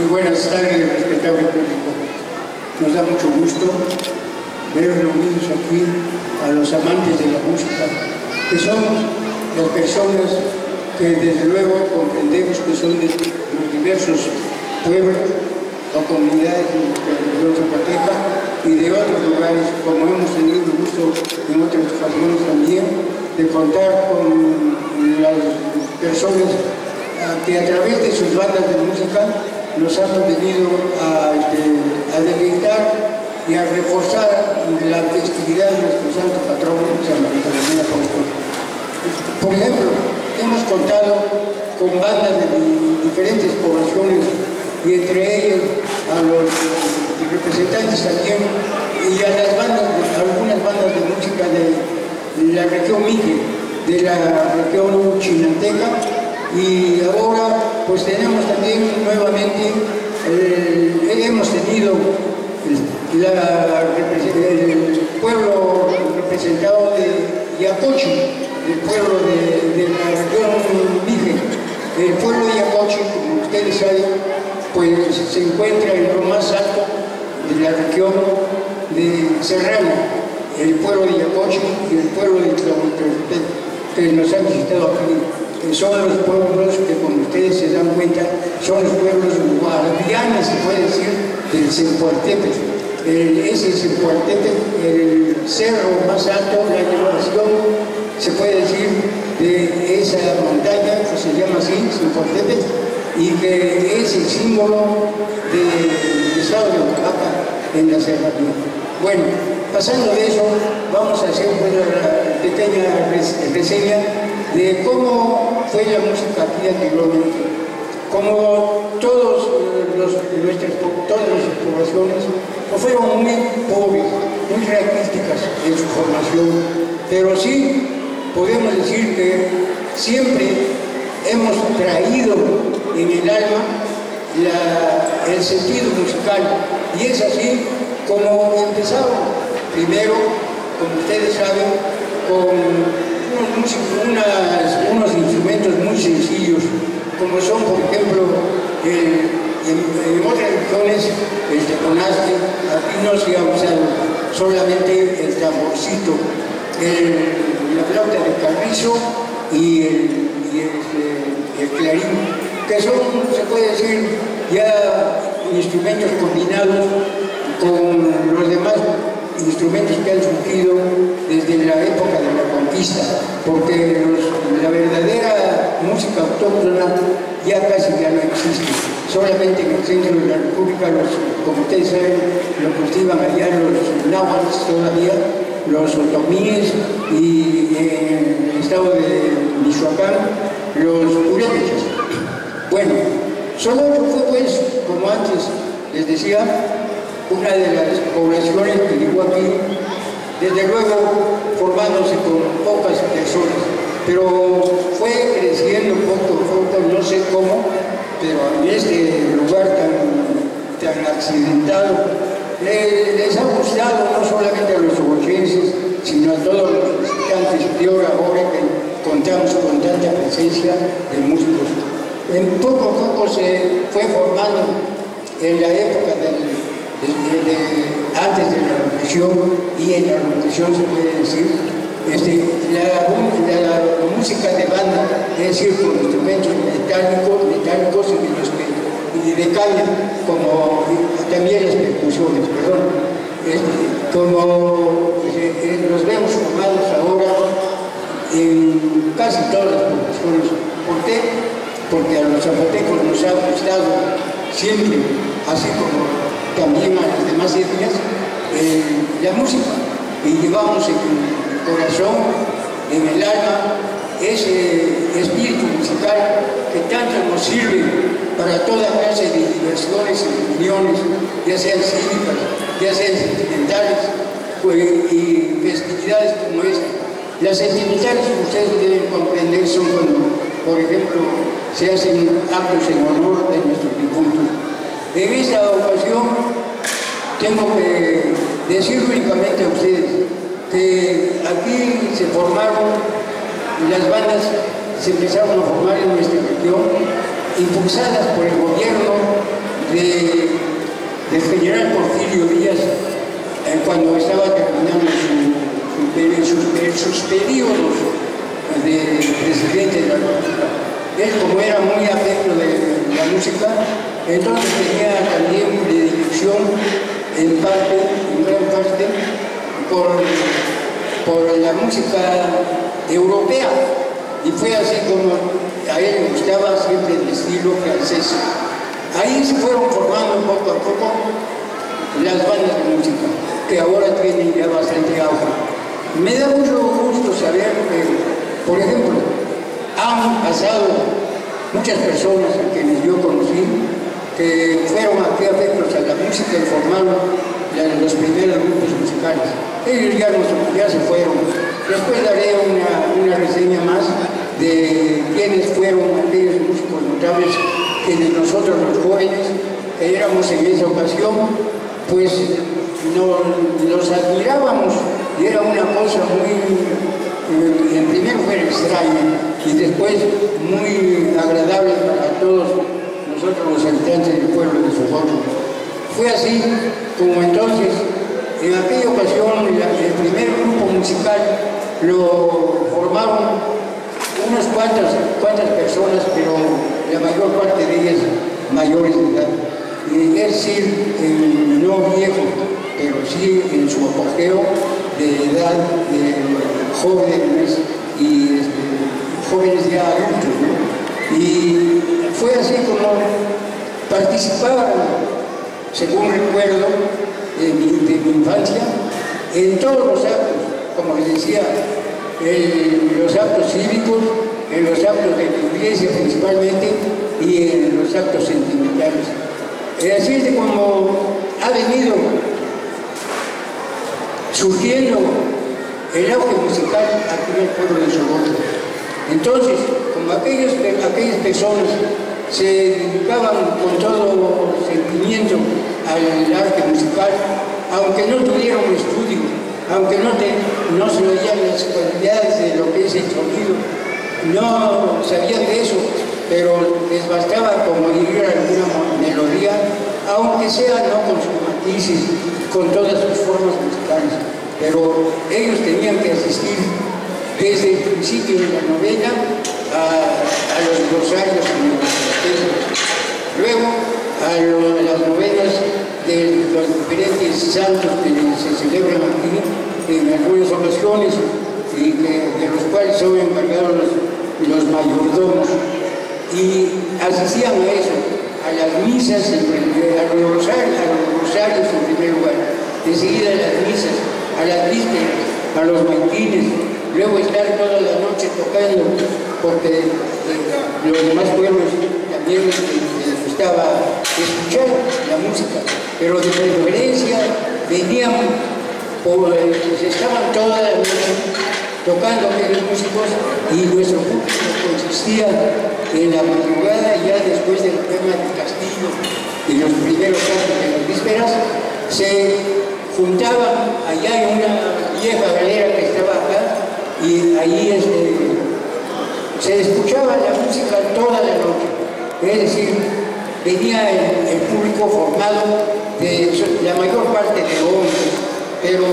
buenas tardes, respetable público. Nos da mucho gusto ver reunidos aquí a los amantes de la música, que son las personas que desde luego comprendemos que son de los diversos pueblos o comunidades de la región zapoteca y de otros lugares, como hemos tenido el gusto en otras ocasiones también, de contar con las personas que a través de sus bandas de música nos han venido a deleitar y a reforzar la festividad de nuestro santo patrón, San Bartolomé Apóstol. Por ejemplo, hemos contado con bandas de diferentes poblaciones y entre ellos a los representantes también y a las bandas, algunas bandas de música de la región Mique, de la región chinanteca, y ahora pues tenemos también nuevamente, hemos tenido el pueblo representado de Yacochi, el pueblo de la región Mique. El pueblo de Yacochi, como ustedes saben, pues se encuentra en lo más alto de la región de Serrano, el pueblo de Yacochi y el pueblo de Tlahueltepec, que nos han visitado aquí. Son los pueblos que, como ustedes se dan cuenta, son los pueblos guardianes, se puede decir, del Zempoaltépetl. Ese Zempoaltépetl, el cerro más alto, la elevación, se puede decir, de esa montaña, que se llama así, Zempoaltépetl, y que es el símbolo del estado de Oaxaca en la serranía. Bueno, pasando de eso, vamos a hacer una pequeña reseña de cómo fue la música aquí anteriormente. Como todas las poblaciones pues fueron muy pobres, muy raquísticas en su formación, pero sí podemos decir que siempre hemos traído en el alma el sentido musical, y es así como empezaron. Primero, como ustedes saben, con unos instrumentos muy sencillos, como son, por ejemplo, en otras regiones, el teconazque. Aquí no se ha usado solamente el tamborcito, la flauta de carrizo y el clarín, que son, se puede decir, ya instrumentos combinados con los demás instrumentos que han surgido desde la época de la conquista, porque la verdadera música autóctona ya casi ya no existe. Solamente en el centro de la República, como ustedes saben, lo cultivan allá los náhuatl todavía, los otomíes, y en el estado de Michoacán, los purépechas. Bueno, solo fue pues, como antes les decía, una de las poblaciones que llegó aquí, desde luego formándose con pocas personas, pero fue creciendo poco a poco, no sé cómo, pero en este lugar tan accidentado, les ha gustado no solamente a los obochenses, sino a todos los visitantes de ahora que contamos con tanta presencia de músicos. En poco a poco se fue formando en la época antes de la revolución, y en la revolución se puede decir, la música de banda, es decir, con instrumentos metálicos y de caña, como también las percusiones, perdón, como los vemos formados ahora en casi todas las poblaciones. ¿Por qué? Porque a los zapotecos nos ha gustado siempre, así como también a las demás etnias, la música, y llevamos en el corazón, en el alma, ese espíritu musical que tanto nos sirve para toda clase de diversiones y reuniones, ya sean cívicas, ya sean sentimentales, y festividades como esta. Las sentimentales, ustedes deben comprender, son cuando, por ejemplo, se hacen actos en honor de nuestros difuntos. En esta ocasión tengo que decir únicamente a ustedes que aquí se formaron, las bandas se empezaron a formar en nuestra región, impulsadas por el gobierno del general Porfirio Díaz cuando estaba terminando sus periodos de presidente de la República. Él, como era muy afecto de la música, entonces tenía también predilección en gran parte, por la música europea. Y fue así como a él le gustaba siempre el estilo francés. Ahí se fueron formando poco a poco las bandas de música, que ahora tienen ya bastante auge. Me da mucho gusto saber que, por ejemplo, han pasado muchas personas a quienes yo conocí que fueron aquí afectos a la música y formaron los primeros grupos musicales. Ellos ya se fueron. Después daré una reseña más de quiénes fueron aquellos músicos notables que de nosotros los jóvenes que éramos en esa ocasión, pues los admirábamos y era una cosa muy, en primer lugar extraña y después muy agradable para todos nosotros los habitantes del pueblo de Socorro. Fue así como entonces, en aquella ocasión, el primer grupo musical lo formaron unas cuantas personas, pero la mayor parte de ellas mayores de edad. Es decir, no viejo, pero sí en su apogeo de edad de jóvenes y jóvenes ya adultos, ¿no? Y fue así como participaban, según recuerdo, de mi infancia, en todos los actos, como les decía, en los actos cívicos, en los actos de la iglesia principalmente y en los actos sentimentales. Así es de como ha venido surgiendo el auge musical aquí en el pueblo de Socorro. Entonces, como aquellas personas se dedicaban con todo sentimiento al arte musical, aunque no tuvieran un estudio, aunque no se veían las cualidades de lo que es el sonido, no sabían de eso, pero les bastaba como vivir alguna melodía, aunque sea no con sus matices, con todas sus formas musicales. Pero ellos tenían que asistir desde el principio de la novena a los rosarios y los festejos, luego a las novenas de los diferentes santos que se celebran aquí en algunas ocasiones y de los cuales son encargados los mayordomos, y asistían a eso, a las misas, a los rosarios en primer lugar, enseguida a las misas, a las vísperas, a los maitines, luego estar toda la noche tocando, porque los demás pueblos también les gustaba escuchar la música, pero de preferencia venían, estaban toda la noche tocando aquellos músicos, y nuestro público consistía en la madrugada, ya después del tema del castillo y los primeros actos de las vísperas, se juntaban allá en una vieja galera que estaba acá, y ahí se escuchaba la música toda la noche. Es decir, venía el público formado de la mayor parte de hombres, pero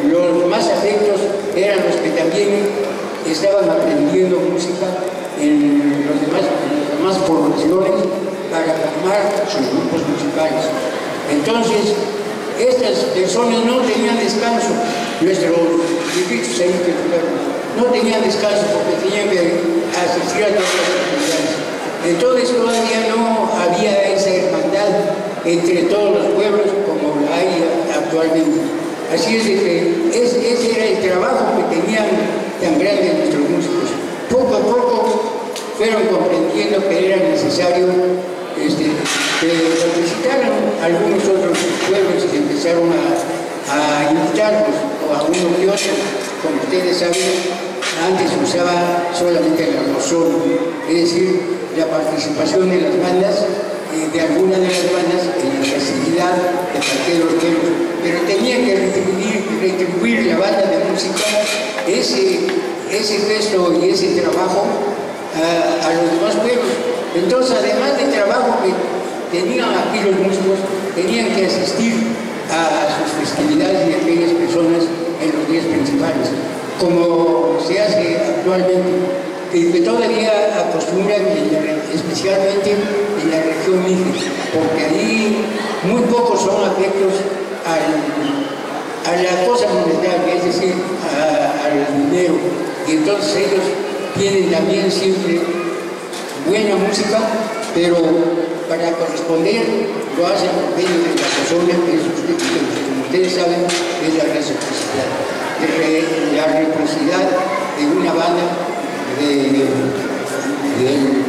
los más afectos eran los que también estaban aprendiendo música en las demás poblaciones para formar sus grupos musicales. Entonces, estas personas no tenían descanso, nuestros viejitos ahí que no tenían descanso porque tenían que asistir a todas las actividades. Entonces todavía no había esa hermandad entre todos los pueblos como la hay actualmente. Así es de que ese era el trabajo que tenían tan grande nuestros músicos. Poco a poco fueron comprendiendo que era necesario que visitaran algunos otros pueblos y empezaron a invitarlos, o a uno que otro. Como ustedes saben, antes se usaba solamente el razón, es decir, la participación de las bandas, de algunas de las bandas en la festividad de cualquier pueblo, pero tenía que retribuir la banda de música ese gesto y ese trabajo a los demás pueblos. Entonces, además del trabajo que tenían aquí los músicos, tenían que asistir a sus festividades de aquellas personas en los días principales, como se hace actualmente, que todavía acostumbran, especialmente en la región Mije, porque ahí muy pocos son afectos a la cosa monetaria, es decir, al dinero, y entonces ellos tienen también siempre buena música, pero para corresponder lo hacen por medio de la persona que es usted, como ustedes saben, es la reciprocidad. La reciprocidad de una banda del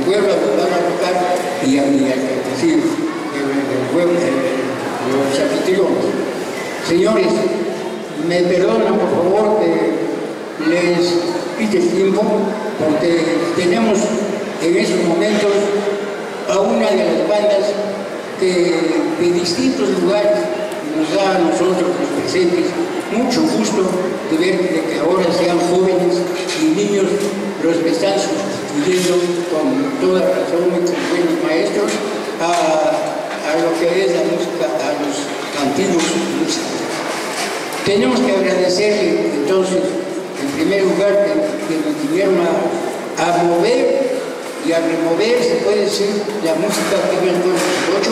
pueblo que van a tocar y al decir del pueblo, los anfitriones. Señores, me perdonan por favor que les quite el tiempo, porque tenemos en esos momentos a una de las bandas que de distintos lugares nos da a nosotros los presentes mucho gusto de ver que ahora sean jóvenes y niños los que están sustituyendo con toda razón y con buenos maestros a lo que es la música, a los antiguos músicos. Tenemos que agradecerle entonces, en primer lugar, que nos vinieron a mover y a remover, se puede decir, la música que viene en el 8,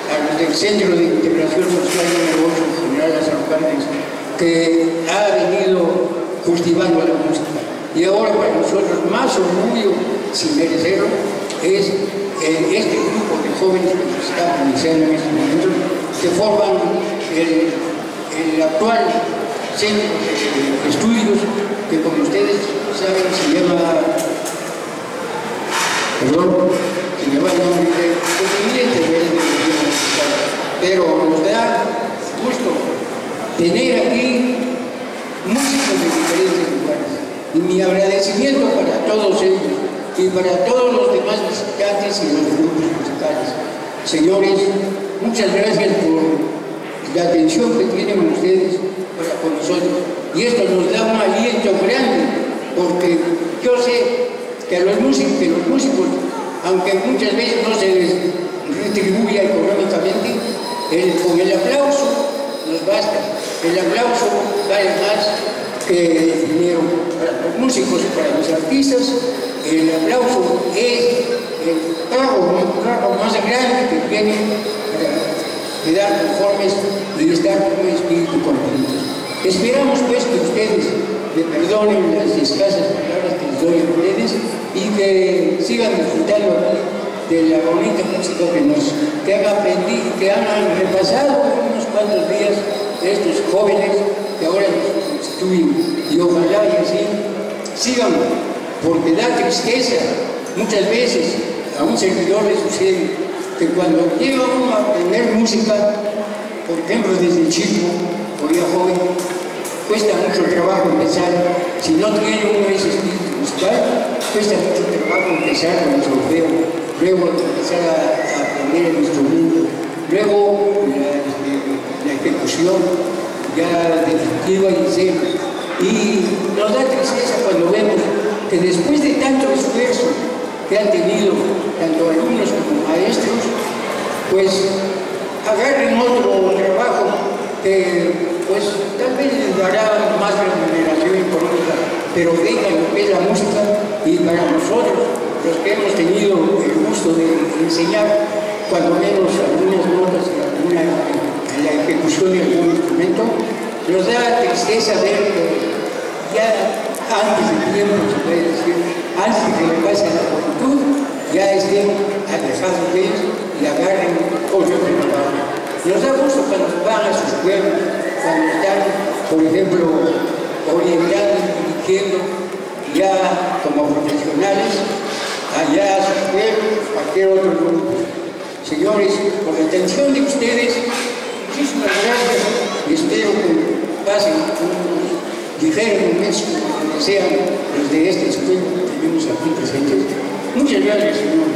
a los del Centro de Integración Social número 8, General Lázaro Cárdenas, que ha venido cultivando la música. Y ahora para nosotros más orgullo, sin merecerlo, es este grupo de jóvenes que nos están iniciando en este momento, que forman el actual centro de estudios, que como ustedes saben se llama, perdón, se me va el nombre de pero nos da gusto tener aquí músicos de diferentes lugares. Y mi agradecimiento para todos ellos y para todos los demás visitantes y los grupos musicales. Señores, muchas gracias por la atención que tienen ustedes para con nosotros. Y esto nos da un aliento grande, porque yo sé que los músicos, aunque muchas veces no se les retribuya económicamente, con el aplauso nos basta. El aplauso vale más que el dinero para los músicos, para los artistas. El aplauso es el cargo más grande que tienen para quedar conformes y estar con un espíritu contentos. Esperamos pues que ustedes me perdonen las escasas palabras que les doy a ustedes y que sigan disfrutando de la bonita música que han aprendido, que han repasado por unos cuantos días de estos jóvenes que ahora nos constituyen, y ojalá y así sigan, porque da tristeza muchas veces, a un servidor le sucede que cuando llega uno a aprender música, por ejemplo desde chico o ya joven, cuesta mucho trabajo empezar. Si no tiene uno ese espíritu musical, cuesta mucho trabajo empezar con el solfeo, luego empezar a aprender el instrumento, luego la ejecución ya definitiva y seria. Y nos da tristeza cuando vemos que después de tanto esfuerzo que han tenido tanto alumnos como maestros, pues agarren otro trabajo que pues tal vez les dará más remuneración económica, pero dejan lo que es la música. Y para nosotros, los que hemos tenido el gusto de enseñar cuando menos algunas notas en la ejecución de algún instrumento, nos da tristeza ver que ya antes del tiempo, se puede decir, antes de que le pase a la juventud, ya estén alejados de ellos y agarren otro trabajo. Nos da gusto cuando van a sus pueblos, cuando están, por ejemplo, orientando y dirigiendo ya como profesionales allá a sus pueblos, cualquier otro grupo. Señores, por la atención de ustedes, muchísimas gracias y espero que pasen unos ligeros momentos como sean los de esta escuela que tenemos aquí presentes. Muchas gracias, señor.